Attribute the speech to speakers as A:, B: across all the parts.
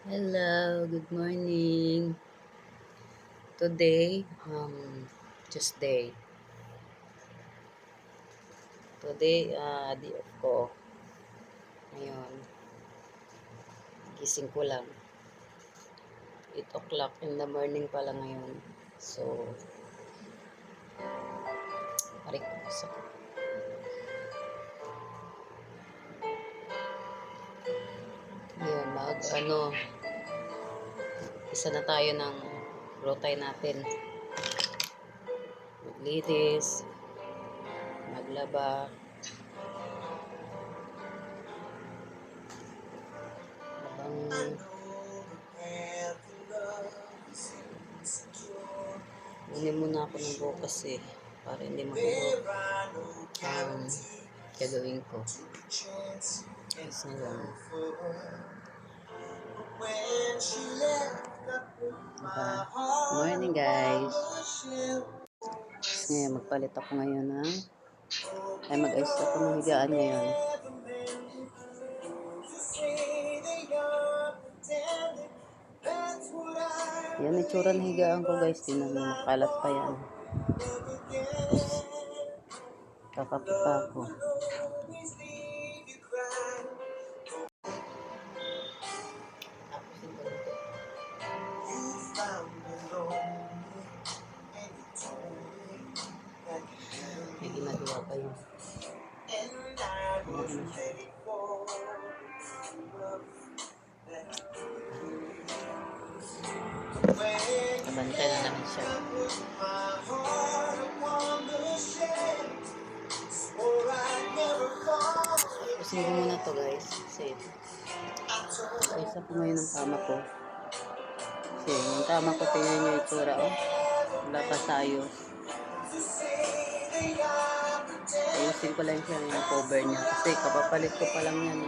A: Hello, good morning. Today, Tuesday. Today, day off ko. Ngayon, gising ko lang. 8 o'clock in the morning pa lang ngayon. So, parik ko sa ngayon, isa na tayo ng routine natin. Maglinis, maglaba, habang kunin muna ako ng bukas para hindi mahulog ang gagawin ko. Yes na lang. Morning guys. Ngayon magpalit ako ngayon mag-ayos ako ng higaan ngayon. Yan itsura ng higaan ko guys. Tinan mo, kalat pa yan. Kakapi pa ako. May ginagawa pa yun. Kabantay na naman siya. Tapusin ko muna to guys. Kasi isa po ngayon ang kama ko. Kasi yung kama ko, tingnan nyo yung itsura. Wala pa sa ayos. Ayusin ko lang siya yung cover niya. Kasi kapapalit ko pa lang yan.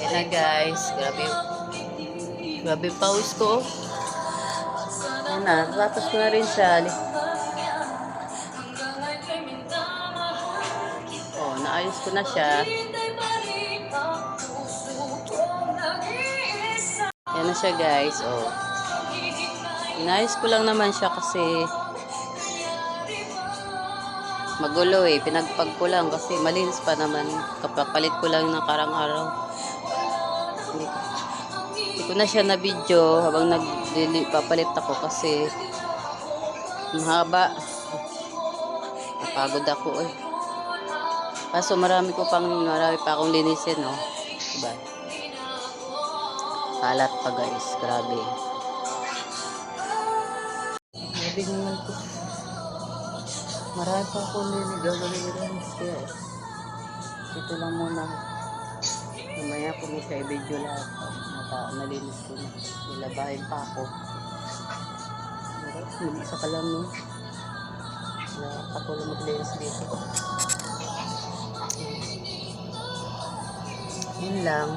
A: Ayan na guys, grabe pause ko. Ayan na, tapos ko na rin siya. Naayos ko na siya. Ayan na siya guys, inayos ko lang naman siya kasi magulo pinagpag ko lang kasi malinis pa naman. Kapapalit ko lang ng karang araw. Hindi ko na siya na video habang papalit ako kasi mahaba. Napagod ako Kaso marami pa akong linisin diba? Kalat pa guys, grabe. Grabe naman ko. Marami pa akong gagawin kaya ito lang muna. Mamaya ko may siya i-video lahat. Nalinis ko na. Nilabahin pa ako. Mag-isa ka lang nakatulong maglinis dito. Yun lang.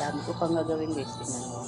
A: Dami ko pang gagawin guys. Tingnan mo.